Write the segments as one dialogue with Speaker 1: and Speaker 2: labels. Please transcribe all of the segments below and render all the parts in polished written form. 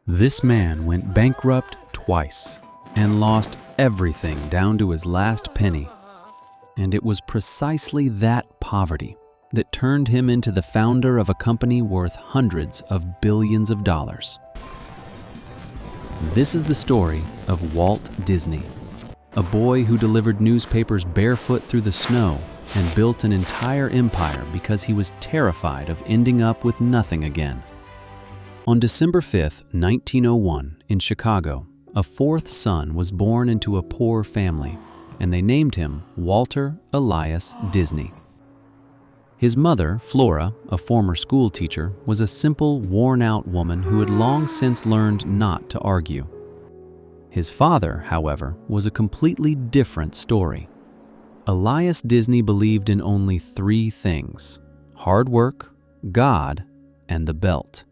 Speaker 1: This man went bankrupt twice and lost everything down to his last penny. And it was precisely that poverty that turned him into the founder of a company worth hundreds of billions of dollars. This is the story of Walt Disney, a boy who delivered newspapers barefoot through the snow and built an entire empire because he was terrified of ending up with nothing again. On December 5, 1901, in Chicago, a fourth son was born into a poor family, and they named him Walter Elias Disney. His mother, Flora, a former school teacher, was a simple, worn-out woman who had long since learned not to argue. His father, however, was a completely different story. Elias Disney believed in only three things: hard work, God, and the belt.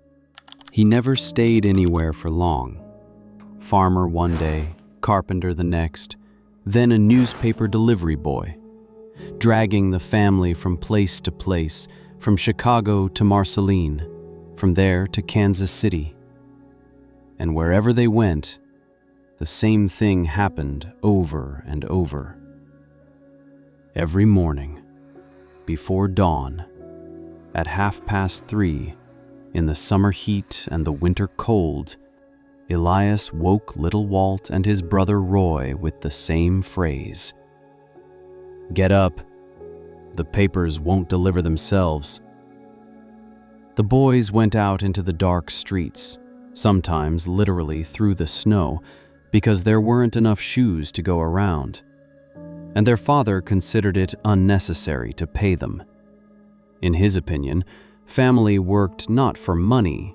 Speaker 1: He never stayed anywhere for long. Farmer one day, carpenter the next, then a newspaper delivery boy, dragging the family from place to place, from Chicago to Marceline, from there to Kansas City. And wherever they went, the same thing happened over and over. Every morning, before dawn, at 3:30, in the summer heat and the winter cold, Elias woke little Walt and his brother Roy with the same phrase: "Get up, the papers won't deliver themselves." The boys went out into the dark streets, sometimes literally through the snow, because there weren't enough shoes to go around, and their father considered it unnecessary to pay them. In his opinion, family worked not for money,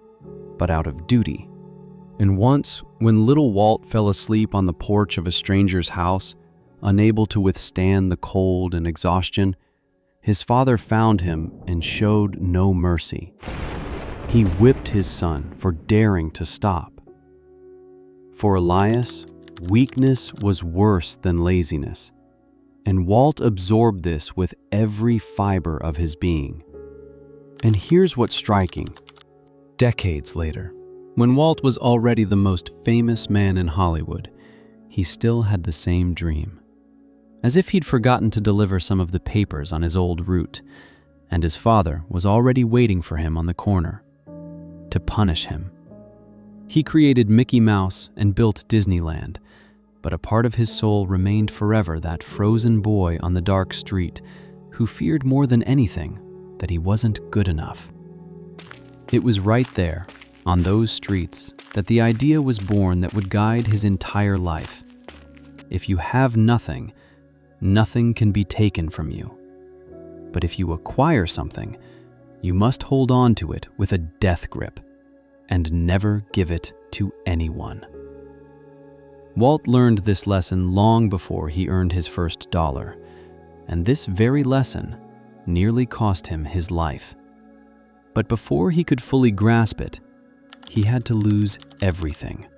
Speaker 1: but out of duty. And once, when little Walt fell asleep on the porch of a stranger's house, unable to withstand the cold and exhaustion, his father found him and showed no mercy. He whipped his son for daring to stop. For Elias, weakness was worse than laziness, and Walt absorbed this with every fiber of his being. And here's what's striking. Decades later, when Walt was already the most famous man in Hollywood, he still had the same dream. As if he'd forgotten to deliver some of the papers on his old route, and his father was already waiting for him on the corner to punish him. He created Mickey Mouse and built Disneyland, but a part of his soul remained forever that frozen boy on the dark street who feared more than anything that he wasn't good enough. It was right there, on those streets, that the idea was born that would guide his entire life. If you have nothing, nothing can be taken from you. But if you acquire something, you must hold on to it with a death grip and never give it to anyone. Walt learned this lesson long before he earned his first dollar, and this very lesson nearly cost him his life. But before he could fully grasp it, he had to lose everything.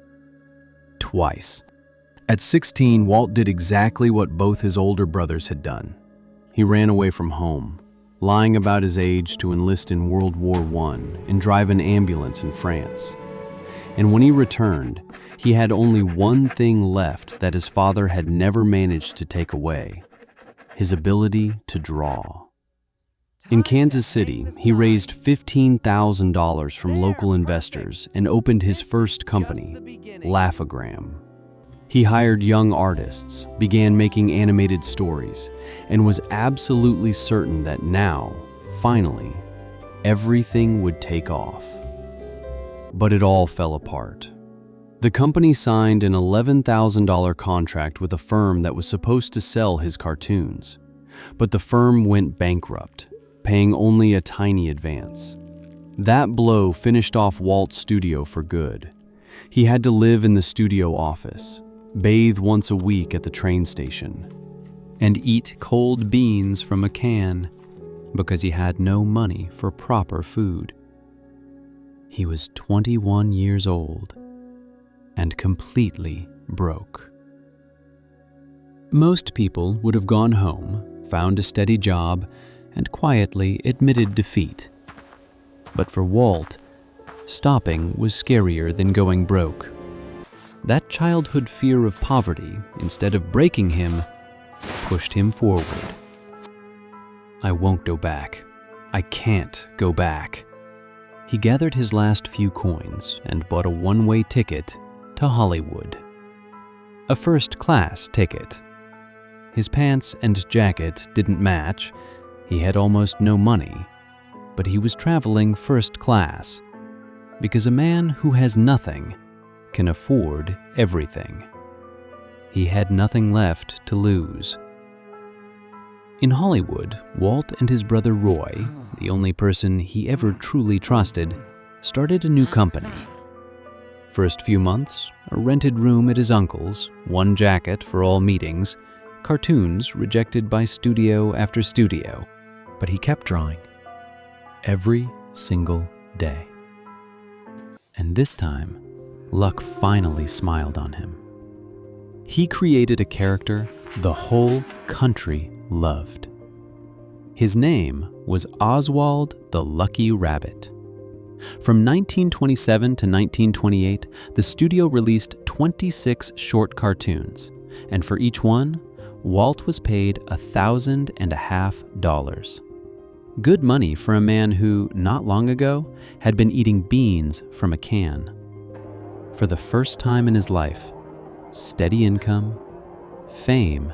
Speaker 1: Twice. At 16, Walt did exactly what both his older brothers had done. He ran away from home, lying about his age to enlist in World War I and drive an ambulance in France. And when he returned, he had only one thing left that his father had never managed to take away: his ability to draw. In Kansas City, he raised $15,000 from local investors and opened his first company, Laugh-O-Gram. He hired young artists, began making animated stories, and was absolutely certain that now, finally, everything would take off. But it all fell apart. The company signed an $11,000 contract with a firm that was supposed to sell his cartoons, but the firm went bankrupt, paying only a tiny advance. That blow finished off Walt's studio for good. He had to live in the studio office, bathe once a week at the train station, and eat cold beans from a can because he had no money for proper food. He was 21 years old and completely broke. Most people would have gone home, found a steady job, and quietly admitted defeat. But for Walt, Stopping was scarier than going broke. That childhood fear of poverty, instead of breaking him, pushed him forward. I won't go back. I can't go back. He gathered his last few coins and bought a one-way ticket to Hollywood. A first-class ticket. His pants and jacket didn't match. He had almost no money, but he was traveling first class, because a man who has nothing can afford everything. He had nothing left to lose. In Hollywood, Walt and his brother Roy, the only person he ever truly trusted, started a new company. First few months, a rented room at his uncle's, one jacket for all meetings, cartoons rejected by studio after studio.
Speaker 2: But he kept drawing.
Speaker 1: Every single day. And this time, luck finally smiled on him. He created a character the whole country loved. His name was Oswald the Lucky Rabbit. From 1927 to 1928, the studio released 26 short cartoons, and for each one, Walt was paid $1,500. Good money for a man who, not long ago, had been eating beans from a can. For the first time in his life, steady income, fame,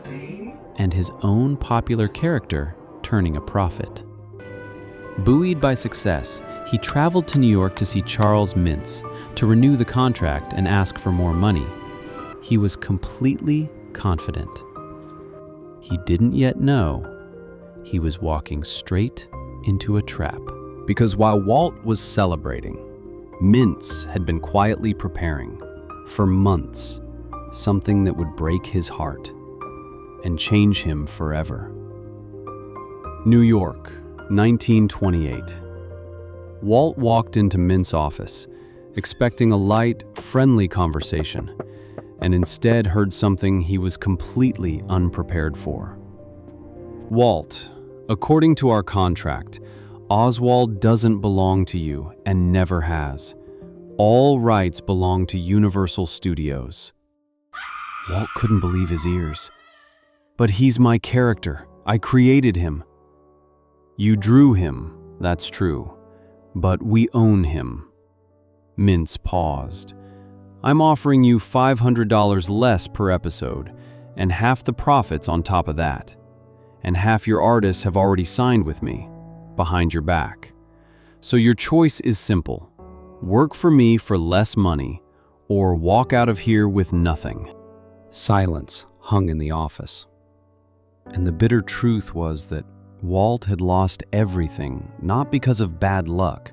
Speaker 1: and his own popular character turning a profit. Buoyed by success, he traveled to New York to see Charles Mintz to renew the contract and ask for more money. He was completely confident. He didn't yet know he was walking straight into a trap. Because while Walt was celebrating, Mintz had been quietly preparing, for months, something that would break his heart and change him forever. New York, 1928. Walt walked into Mintz's office, expecting a light, friendly conversation, and instead heard something he was completely unprepared for. Walt, according to our contract, Oswald doesn't belong to you and never has. All rights belong to Universal Studios. Walt couldn't believe his ears. But he's my character. I created him. You drew him, that's true, but we own him. Mintz paused. I'm offering you $500 less per episode, and half the profits on top of that. And half your artists have already signed with me, behind your back. So your choice is simple. Work for me for less money, or walk out of here with nothing. Silence hung in the office. And the bitter truth was that Walt had lost everything, not because of bad luck,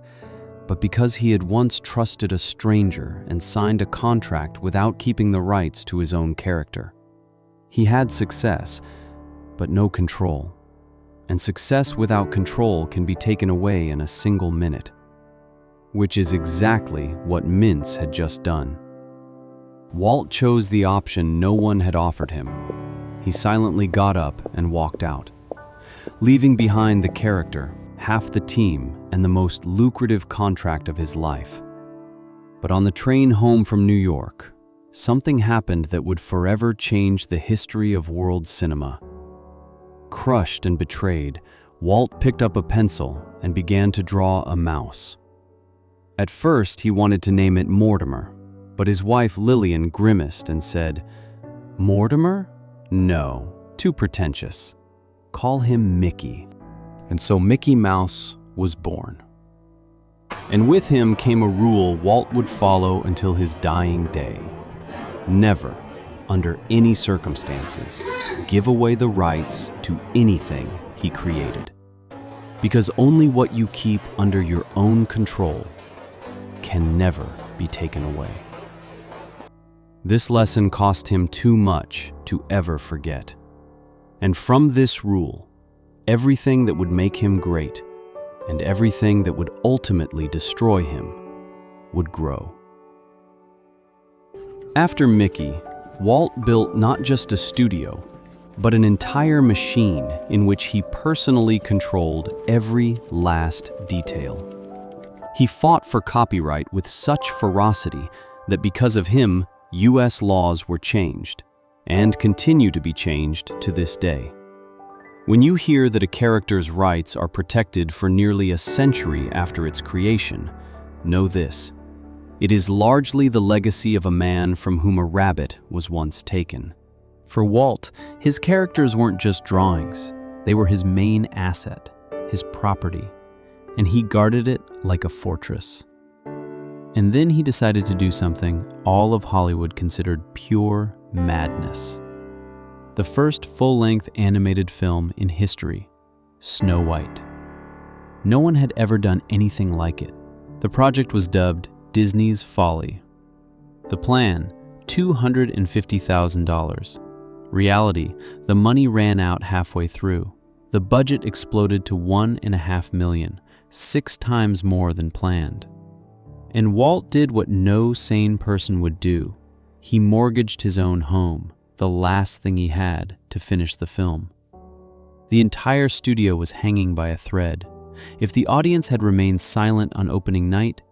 Speaker 1: but because he had once trusted a stranger and signed a contract without keeping the rights to his own character. He had success, but no control. And success without control can be taken away in a single minute. Which is exactly what Mintz had just done. Walt chose the option no one had offered him. He silently got up and walked out, leaving behind the character, half the team, and the most lucrative contract of his life. But on the train home from New York, something happened that would forever change the history of world cinema. Crushed and betrayed, Walt picked up a pencil and began to draw a mouse. At first, he wanted to name it Mortimer, but his wife Lillian grimaced and said, "Mortimer? No, too pretentious. Call him Mickey." And so Mickey Mouse was born. And with him came a rule Walt would follow until his dying day. Never, under any circumstances, give away the rights to anything he created. Because only what you keep under your own control can never be taken away. This lesson cost him too much to ever forget. And from this rule, everything that would make him great and everything that would ultimately destroy him would grow. After Mickey, Walt built not just a studio, but an entire machine in which he personally controlled every last detail. He fought for copyright with such ferocity that because of him, US laws were changed, and continue to be changed to this day. When you hear that a character's rights are protected for nearly a century after its creation, know this: it is largely the legacy of a man from whom a rabbit was once taken. For Walt, his characters weren't just drawings, they were his main asset, his property, and he guarded it like a fortress. And then he decided to do something all of Hollywood considered pure madness. The first full-length animated film in history, Snow White. No one had ever done anything like it. The project was dubbed Disney's Folly. The plan, $250,000. Reality, the money ran out halfway through. The budget exploded to $1.5 million, 6 times more than planned. And Walt did what no sane person would do. He mortgaged his own home, the last thing he had, to finish the film. The entire studio was hanging by a thread. If the audience had remained silent on opening night,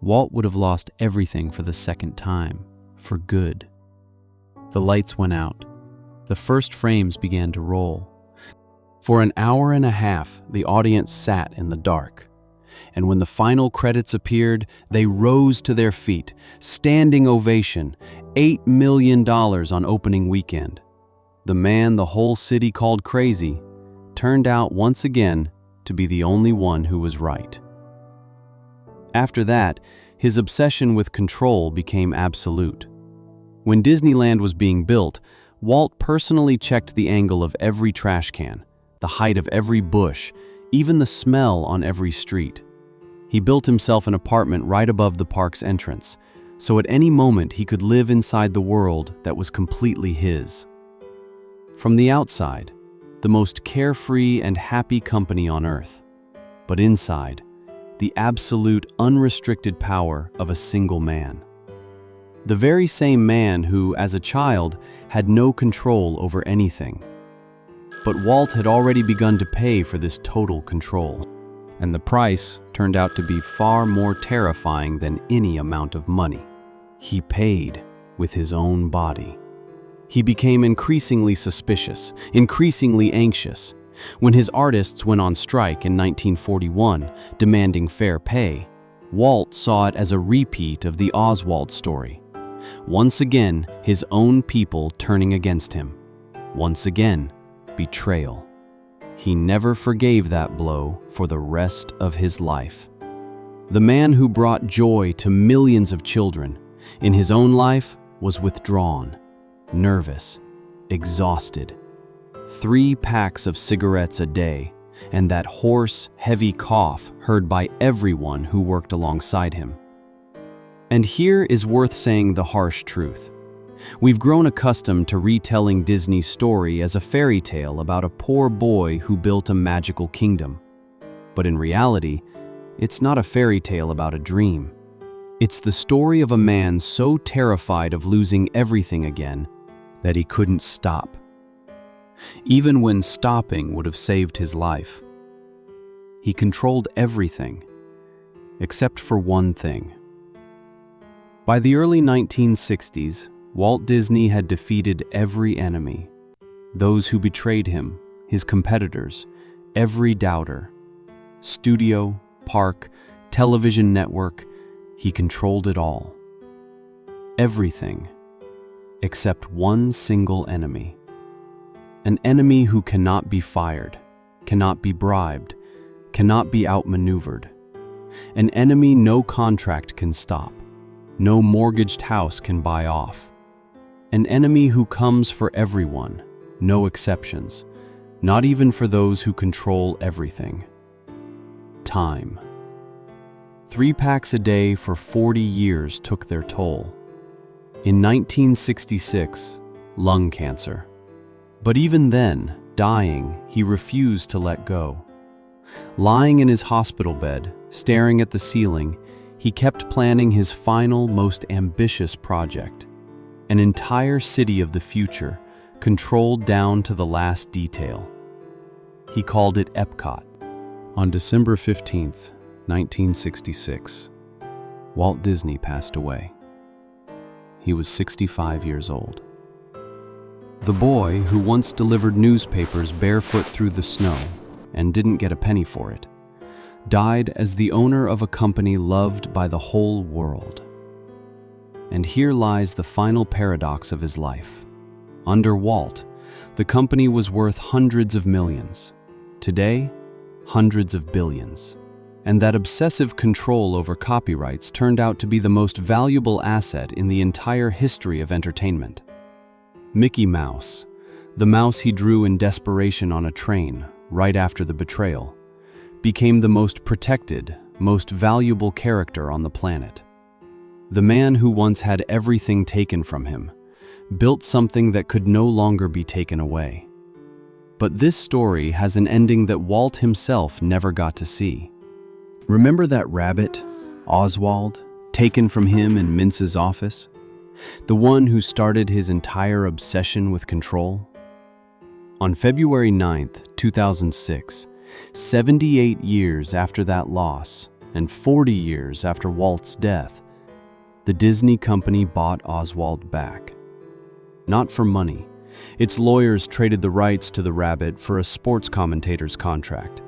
Speaker 1: Walt would have lost everything for the second time, for good. The lights went out. The first frames began to roll. For an hour and a half, the audience sat in the dark. And when the final credits appeared, they rose to their feet. Standing ovation, $8 million on opening weekend. The man the whole city called crazy turned out once again to be the only one who was right. After that, his obsession with control became absolute. When Disneyland was being built, Walt personally checked the angle of every trash can, the height of every bush, even the smell on every street. He built himself an apartment right above the park's entrance, so at any moment he could live inside the world that was completely his. From the outside, the most carefree and happy company on earth, but inside, the absolute unrestricted power of a single man. The very same man who, as a child, had no control over anything. But Walt had already begun to pay for this total control, and the price turned out to be far more terrifying than any amount of money. He paid with his own body. He became increasingly suspicious, increasingly anxious. When his artists went on strike in 1941, demanding fair pay, Walt saw it as a repeat of the Oswald story. Once again, his own people turning against him. Once again, betrayal. He never forgave that blow for the rest of his life. The man who brought joy to millions of children, in his own life, was withdrawn, nervous, exhausted. 3 packs of cigarettes a day, and that hoarse, heavy cough heard by everyone who worked alongside him. And here is worth saying the harsh truth. We've grown accustomed to retelling Disney's story as a fairy tale about a poor boy who built a magical kingdom. But in reality, it's not a fairy tale about a dream. It's the story of a man so terrified of losing everything again that he couldn't stop, even when stopping would have saved his life. He controlled everything, except for one thing. By the early 1960s, Walt Disney had defeated every enemy, those who betrayed him, his competitors, every doubter. Studio, park, television network, he controlled it all. Everything, except one single enemy. An enemy who cannot be fired, cannot be bribed, cannot be outmaneuvered. An enemy no contract can stop, no mortgaged house can buy off. An enemy who comes for everyone, no exceptions, not even for those who control everything. Time. 3 packs a day for 40 years took their toll. In 1966, lung cancer. But even then, dying, he refused to let go. Lying in his hospital bed, staring at the ceiling, he kept planning his final, most ambitious project. An entire city of the future, controlled down to the last detail. He called it Epcot. On December 15th, 1966. Walt Disney passed away. He was 65 years old. The boy who once delivered newspapers barefoot through the snow and didn't get a penny for it, died as the owner of a company loved by the whole world. And here lies the final paradox of his life. Under Walt, the company was worth hundreds of millions. Today, hundreds of billions. And that obsessive control over copyrights turned out to be the most valuable asset in the entire history of entertainment. Mickey Mouse, the mouse he drew in desperation on a train right after the betrayal, became the most protected, most valuable character on the planet. The man who once had everything taken from him built something that could no longer be taken away. But this story has an ending that Walt himself never got to see. Remember that rabbit, Oswald, taken from him in Mince's office? The one who started his entire obsession with control? On February 9th, 2006, 78 years after that loss and 40 years after Walt's death, the Disney company bought Oswald back. Not for money. Its lawyers traded the rights to the rabbit for a sports commentator's contract.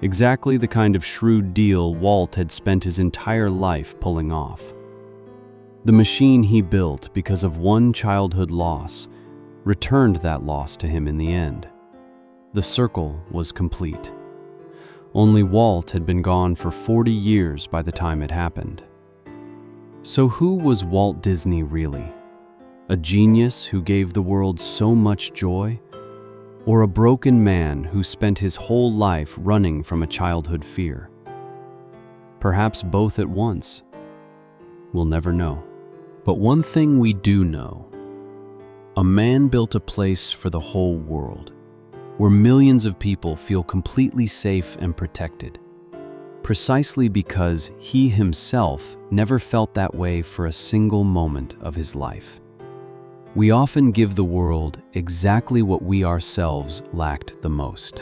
Speaker 1: Exactly the kind of shrewd deal Walt had spent his entire life pulling off. The machine he built because of one childhood loss returned that loss to him in the end. The circle was complete. Only Walt had been gone for 40 years by the time it happened. So who was Walt Disney really? A genius who gave the world so much joy? Or a broken man who spent his whole life running from a childhood fear? Perhaps both at once. We'll never know. But one thing we do know: a man built a place for the whole world, where millions of people feel completely safe and protected, precisely because he himself never felt that way for a single moment of his life. We often give the world exactly what we ourselves lacked the most.